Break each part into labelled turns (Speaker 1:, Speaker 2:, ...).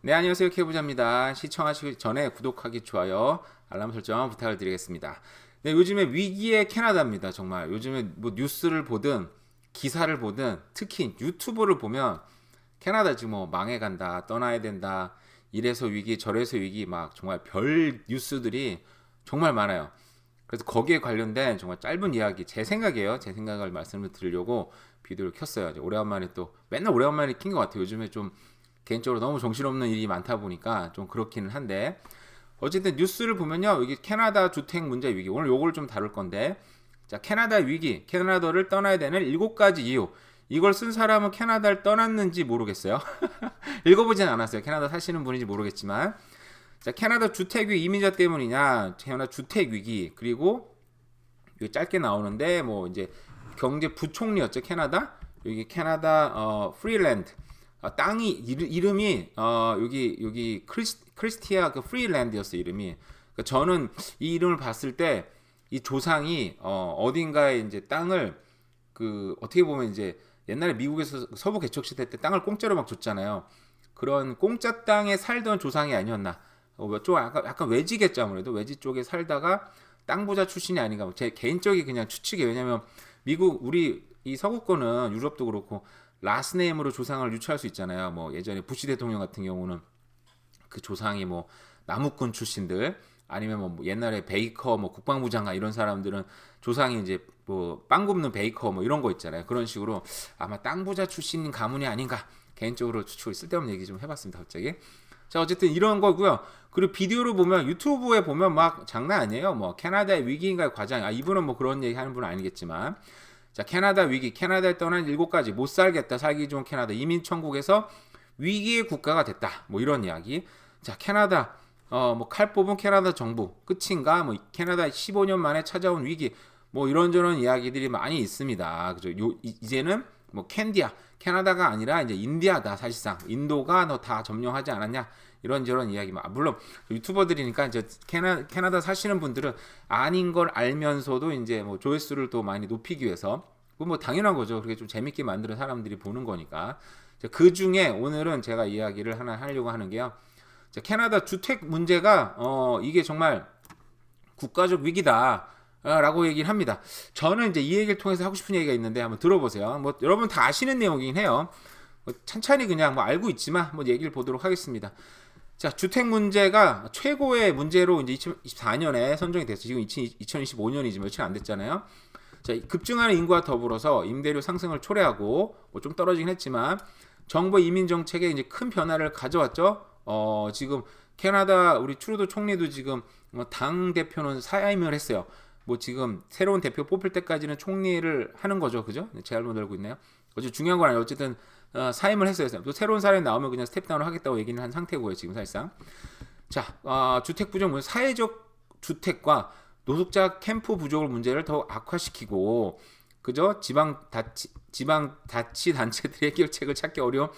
Speaker 1: 네, 안녕하세요. 케이부자입니다. 시청하시기 전에 구독하기, 좋아요, 알람 설정 부탁을 드리겠습니다. 네, 요즘에 위기의 캐나다입니다. 정말 요즘에 뭐 뉴스를 보든 기사를 보든 특히 유튜브를 보면 캐나다 지금 뭐 망해간다, 떠나야 된다, 이래서 위기, 저래서 위기 막 정말 별 뉴스들이 정말 많아요. 그래서 거기에 관련된 정말 짧은 이야기, 제 생각이에요. 제 생각을 말씀을 드리려고 비디오를 켰어요. 오래간만에 또 맨날 오래간만에 킨 것 같아요. 요즘에 좀 개인적으로 너무 정신없는 일이 많다 보니까 좀 그렇기는 한데 어쨌든 뉴스를 보면요, 여기 캐나다 주택 문제 위기, 오늘 요걸 좀 다룰 건데, 자, 캐나다 위기, 캐나다를 떠나야 되는 7가지 이유. 이걸 쓴 사람은 캐나다를 떠났는지 모르겠어요. 읽어보진 않았어요. 캐나다 사시는 분인지 모르겠지만, 자, 캐나다 주택 위기, 이민자 때문이냐, 캐나다 주택 위기, 그리고 여기 짧게 나오는데 뭐 이제 경제 부총리였죠, 캐나다. 여기 캐나다 프리랜드, 땅이 이름이 여기 크리스티아 그 프리랜드였어 이름이. 그러니까 저는 이 이름을 봤을 때 이 조상이 어딘가에 이제 땅을, 그 어떻게 보면 이제 옛날에 미국에서 서부 개척 시대 때 땅을 공짜로 막 줬잖아요. 그런 공짜 땅에 살던 조상이 아니었나. 좀 약간 외지겠죠. 아무래도 외지 쪽에 살다가 땅 부자 출신이 아닌가. 제 개인적인 그냥 추측이에요. 왜냐면 미국, 우리 이 서구권은 유럽도 그렇고 라스네임으로 조상을 유추할 수 있잖아요. 뭐 예전에 부시 대통령 같은 경우는 그 조상이 뭐 나무꾼 출신들, 아니면 뭐 옛날에 베이커, 뭐 국방부 장관 이런 사람들은 조상이 이제 뭐 빵 굽는 베이커 뭐 이런 거 있잖아요. 그런 식으로 아마 땅 부자 출신 가문이 아닌가, 개인적으로 추측을, 쓸데없는 얘기 좀 해봤습니다 갑자기. 자, 어쨌든 이런 거고요. 그리고 비디오를 보면, 유튜브에 보면 막 장난 아니에요. 뭐 캐나다의 위기인가요, 과장. 이분은 뭐 그런 얘기 하는 분은 아니겠지만, 자, 캐나다 위기, 캐나다에 떠난 7가지, 못 살겠다, 살기 좋은 캐나다, 이민 천국에서 위기의 국가가 됐다, 뭐 이런 이야기. 자, 캐나다, 뭐 칼 뽑은 캐나다 정부 끝인가, 뭐 캐나다 15년 만에 찾아온 위기, 뭐 이런저런 이야기들이 많이 있습니다. 그죠? 이제는 뭐 캔디야, 캐나다가 아니라 이제 인디아다, 사실상 인도가 너 다 점령하지 않았냐, 이런저런 이야기. 물론 유튜버들이니까 이제 캐나다 사시는 분들은 아닌 걸 알면서도 이제 뭐 조회수를 또 많이 높이기 위해서, 뭐 당연한 거죠. 그렇게 좀 재밌게 만드는 사람들이 보는 거니까. 그 중에 오늘은 제가 이야기를 하나 하려고 하는 게요. 캐나다 주택 문제가 이게 정말 국가적 위기다, 라고 얘기를 합니다. 저는 이제 이 얘기를 통해서 하고 싶은 얘기가 있는데 한번 들어보세요. 뭐 여러분 다 아시는 내용이긴 해요. 뭐 찬찬히 그냥 뭐 알고 있지만 뭐 얘기를 보도록 하겠습니다. 자, 주택 문제가 최고의 문제로 이제 2024년에 선정이 됐어요. 지금 2025년이지 며칠 안 됐잖아요. 자, 급증하는 인구와 더불어서 임대료 상승을 초래하고 뭐좀 떨어지긴 했지만 정부 이민 정책에 이제 큰 변화를 가져왔죠. 지금 캐나다 우리 트루도 총리도 지금 당 대표는 사임을 했어요. 뭐 지금 새로운 대표 뽑힐 때까지는 총리를 하는 거죠, 그죠? 제 알고 알고 있네요. 어제 중요한 건 아니에요. 어쨌든 사임을 했어요. 또 새로운 사람이 나오면 그냥 스텝다운을 하겠다고 얘기는 한 상태고요, 지금 사실상. 자, 주택 부족, 사회적 주택과 노숙자 캠프 부족을 문제를 더 악화시키고, 그죠? 지방 자치 단체들의 해결책을 찾기 어려운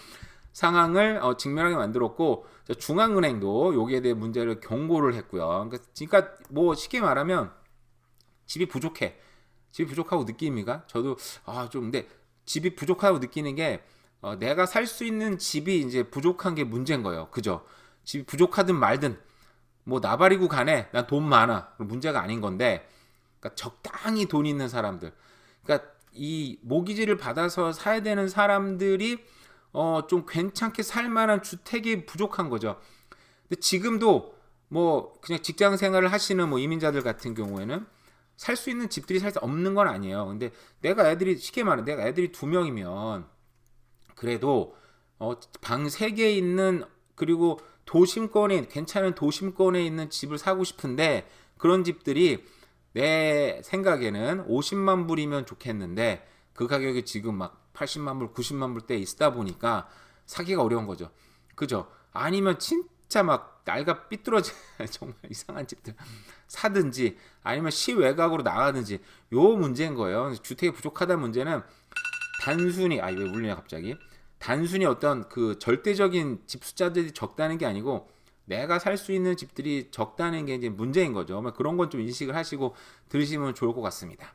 Speaker 1: 상황을 직면하게 만들었고, 중앙은행도 여기에 대해 문제를 경고를 했고요. 그러니까 뭐 쉽게 말하면 집이 부족해. 집이 부족하고 느낍니까? 저도 좀, 근데 집이 부족하고 느끼는 게 내가 살 수 있는 집이 이제 부족한 게 문제인 거예요. 그죠? 집이 부족하든 말든 뭐 나발이고 간에 난 돈 많아, 문제가 아닌 건데, 그러니까 적당히 돈 있는 사람들, 그러니까 이 모기지를 받아서 사야 되는 사람들이 좀 괜찮게 살 만한 주택이 부족한 거죠. 근데 지금도 뭐 그냥 직장 생활을 하시는 뭐 이민자들 같은 경우에는 살 수 있는 집들이 사실 없는 건 아니에요. 근데 쉽게 말해 내가 애들이 2명이면 그래도 방 3개 있는, 그리고 도심권에, 괜찮은 도심권에 있는 집을 사고 싶은데, 그런 집들이 내 생각에는 50만 불이면 좋겠는데 그 가격이 지금 막 80만 불, 90만 불대 있다 보니까 사기가 어려운 거죠. 그죠? 아니면 진짜 막 낡아 삐뚤어진 정말 이상한 집들 사든지, 아니면 시외곽으로 나가든지, 요 문제인 거예요. 주택이 부족하다는 문제는 단순히, 왜 울리냐 갑자기, 단순히 어떤 그 절대적인 집 숫자들이 적다는 게 아니고 내가 살 수 있는 집들이 적다는 게 이제 문제인 거죠. 그런 건 좀 인식을 하시고 들으시면 좋을 것 같습니다.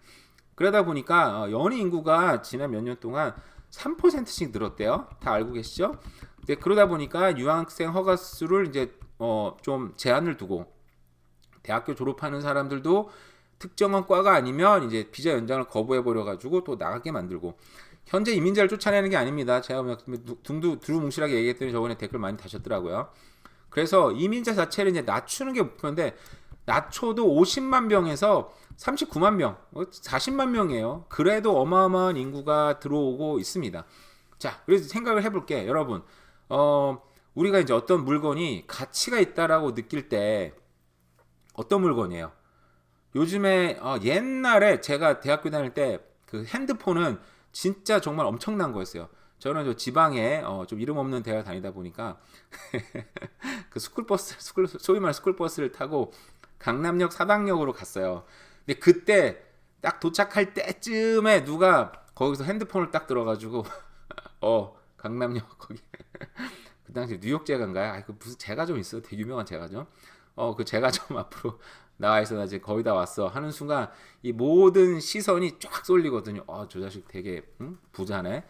Speaker 1: 그러다 보니까 연인 인구가 지난 몇 년 동안 3%씩 늘었대요. 다 알고 계시죠? 근데 그러다 보니까 유학생 허가 수를 이제 좀 제한을 두고 대학교 졸업하는 사람들도 특정한 과가 아니면 이제 비자 연장을 거부해 버려 가지고 또 나가게 만들고 현재 이민자를 쫓아내는 게 아닙니다. 제가 두루뭉실하게 얘기했더니 저번에 댓글 많이 다셨더라고요. 그래서 이민자 자체를 이제 낮추는 게 목표인데 낮춰도 50만 명에서 39만 명, 40만 명이에요. 그래도 어마어마한 인구가 들어오고 있습니다. 자, 그래서 생각을 해볼게, 여러분. 우리가 이제 어떤 물건이 가치가 있다라고 느낄 때 어떤 물건이에요? 요즘에 옛날에 제가 대학교 다닐 때 그 핸드폰은 진짜 정말 엄청난 거였어요. 저는 저 지방에 좀 이름 없는 대학 다니다 보니까 그 소위 말하는 스쿨버스를 타고 강남역 사당역으로 갔어요. 근데 그때 딱 도착할 때쯤에 누가 거기서 핸드폰을 딱 들어가지고 강남역 거기 그 당시 뉴욕 제가인가요? 그 무슨 제가 좀 있어, 되게 유명한 제가죠. 그 제가 좀 앞으로 나와 있어, 나 이제 거의 다 왔어 하는 순간 이 모든 시선이 쫙 쏠리거든요. 저 자식 되게 부자네.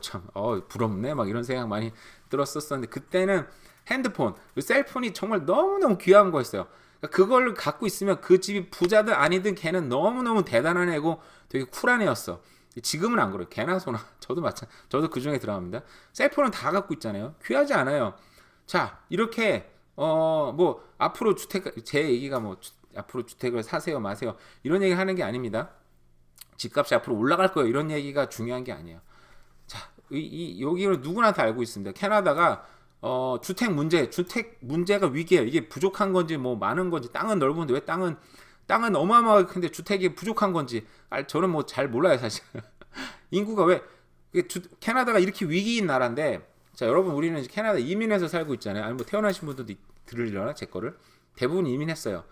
Speaker 1: 참 부럽네. 막 이런 생각 많이 들었었는데 그때는 핸드폰, 그 셀폰이 정말 너무너무 귀한 거였어요. 그러니까 그걸 갖고 있으면 그 집이 부자든 아니든 걔는 너무너무 대단한 애고 되게 쿨한 애였어. 지금은 안 그래요. 개나 소나. 저도 그 중에 들어갑니다. 셀폰은 다 갖고 있잖아요. 귀하지 않아요. 자, 이렇게 뭐 앞으로 제 얘기가 뭐 앞으로 주택을 사세요 마세요 이런 얘기 하는 게 아닙니다. 집값이 앞으로 올라갈 거예요 이런 얘기가 중요한 게 아니에요. 자, 여기는 누구나 다 알고 있습니다. 캐나다가 주택 문제가 위기예요. 이게 부족한 건지 뭐 많은 건지, 땅은 넓은데 왜 땅은 어마어마하게 큰데 주택이 부족한 건지 저는 뭐 잘 몰라요 사실. 인구가 왜 캐나다가 이렇게 위기인 나라인데, 자 여러분, 우리는 이제 캐나다 이민해서 살고 있잖아요. 아니 뭐 태어나신 분들도 들으려나 제 거를. 대부분 이민했어요.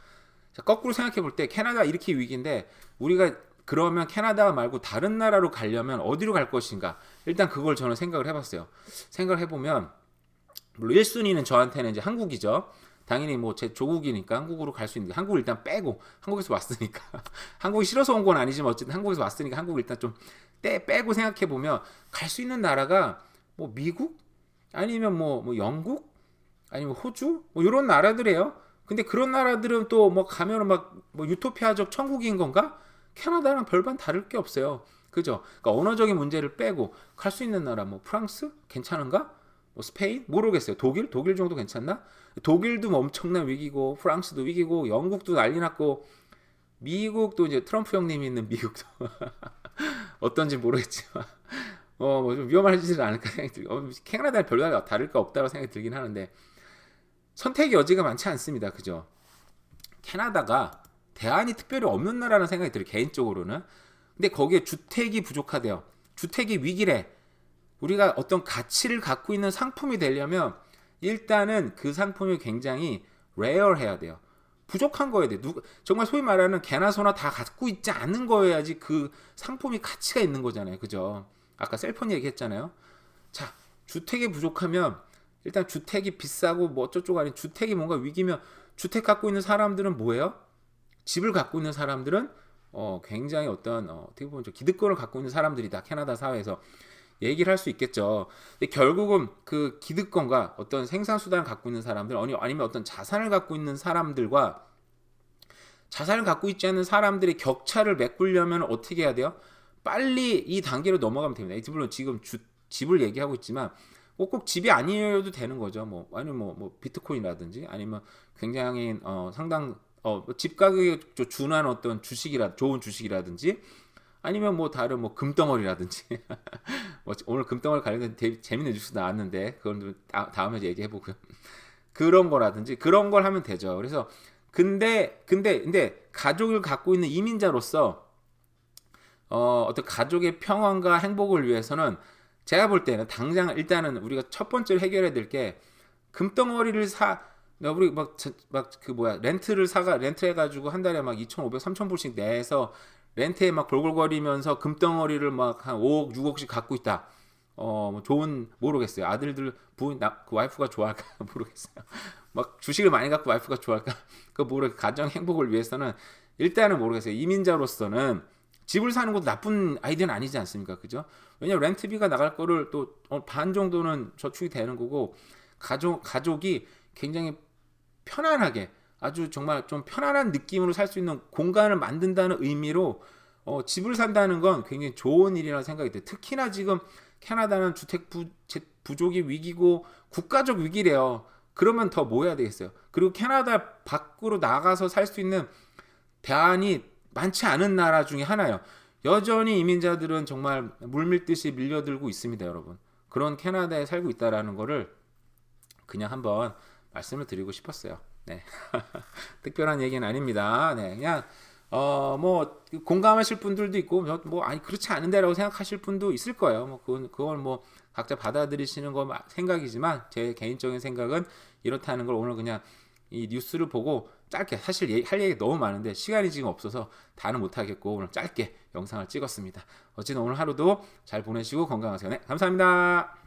Speaker 1: 자, 거꾸로 생각해 볼 때 캐나다 이렇게 위기인데 우리가 그러면 캐나다 말고 다른 나라로 가려면 어디로 갈 것인가? 일단 그걸 저는 생각을 해봤어요. 생각을 해보면 물론 1순위는 저한테는 이제 한국이죠. 당연히 뭐 제 조국이니까 한국으로 갈 수 있는데, 한국을 일단 빼고, 한국에서 왔으니까 한국이 싫어서 온 건 아니지만 어쨌든 한국에서 왔으니까 한국을 일단 좀 빼고 생각해 보면 갈 수 있는 나라가 뭐 미국 아니면 뭐 영국 아니면 호주 뭐 이런 나라들이에요. 근데 그런 나라들은 또 뭐 가면은 막 뭐 유토피아적 천국인 건가? 캐나다랑 별반 다를 게 없어요. 그죠? 그러니까 언어적인 문제를 빼고 갈 수 있는 나라 뭐 프랑스 괜찮은가? 뭐 스페인 모르겠어요. 독일 정도 괜찮나? 독일도 뭐 엄청난 위기고, 프랑스도 위기고, 영국도 난리 났고, 미국도 이제 트럼프 형님이 있는 미국도 어떤지 모르겠지만 뭐 좀 위험하지는 않을까 생각이 들고, 캐나다에 별로 다를 거 없다고 생각이 들긴 하는데 선택의 여지가 많지 않습니다. 그죠? 캐나다가 대안이 특별히 없는 나라라는 생각이 들어요, 개인적으로는. 근데 거기에 주택이 부족하대요. 주택이 위기래. 우리가 어떤 가치를 갖고 있는 상품이 되려면 일단은 그 상품이 굉장히 레어해야 돼요. 부족한 거여야 돼. 정말 소위 말하는 개나 소나 다 갖고 있지 않은 거여야지 그 상품이 가치가 있는 거잖아요. 그죠? 아까 셀폰 얘기했잖아요. 자, 주택이 부족하면 일단 주택이 비싸고 뭐 어쩌고 아니, 주택이 뭔가 위기면 주택 갖고 있는 사람들은 뭐예요? 집을 갖고 있는 사람들은 굉장히 어떻게 보면 기득권을 갖고 있는 사람들이다. 캐나다 사회에서 얘기를 할 수 있겠죠. 근데 결국은 그 기득권과 어떤 생산수단을 갖고 있는 사람들, 아니면 어떤 자산을 갖고 있는 사람들과 자산을 갖고 있지 않은 사람들의 격차를 메꾸려면 어떻게 해야 돼요? 빨리 이 단계로 넘어가면 됩니다. 물론 지금 집을 얘기하고 있지만 꼭 집이 아니어도 되는 거죠. 아니면 뭐 비트코인이라든지 아니면 굉장히 상당 집 가격에 준한 어떤 좋은 주식이라든지 아니면 뭐 다른 뭐 금덩어리라든지 오늘 금덩어리 관련된 되게 재밌는 뉴스 나왔는데 그건 다음에 얘기해 보고요. 그런 거라든지 그런 걸 하면 되죠. 그래서 근데 가족을 갖고 있는 이민자로서 어떤 가족의 평안과 행복을 위해서는 제가 볼 때는 당장 일단은 우리가 첫 번째로 해결해야 될 게 금덩어리를 우리 렌트를 해가지고 한 달에 막 2,500, 3,000불씩 내서 렌트에 막 골골거리면서 금덩어리를 막 한 5억, 6억씩 갖고 있다. 뭐 모르겠어요. 아들들 그 와이프가 좋아할까 모르겠어요. 막 주식을 많이 갖고 와이프가 좋아할까? 가정 행복을 위해서는 일단은 모르겠어요. 이민자로서는 집을 사는 것도 나쁜 아이디어는 아니지 않습니까? 그죠? 왜냐면 렌트비가 나갈 거를 또 반 정도는 저축이 되는 거고, 가족이 굉장히 편안하게, 아주 정말 좀 편안한 느낌으로 살 수 있는 공간을 만든다는 의미로 집을 산다는 건 굉장히 좋은 일이라고 생각이 돼요. 특히나 지금 캐나다는 주택 부족이 위기고 국가적 위기래요. 그러면 더 뭐 해야 되겠어요? 그리고 캐나다 밖으로 나가서 살 수 있는 대안이 많지 않은 나라 중에 하나예요. 여전히 이민자들은 정말 물밀듯이 밀려들고 있습니다, 여러분. 그런 캐나다에 살고 있다라는 거를 그냥 한번 말씀을 드리고 싶었어요. 네. 특별한 얘기는 아닙니다. 네. 그냥 뭐 공감하실 분들도 있고 뭐 아니 그렇지 않은데라고 생각하실 분도 있을 거예요. 뭐 그건 뭐 각자 받아들이시는 거 생각이지만 제 개인적인 생각은 이렇다는 걸 오늘 그냥 이 뉴스를 보고 짧게, 사실 할 얘기 너무 많은데 시간이 지금 없어서 다는 못 하겠고 오늘 짧게 영상을 찍었습니다. 어쨌든 오늘 하루도 잘 보내시고 건강하세요. 네, 감사합니다.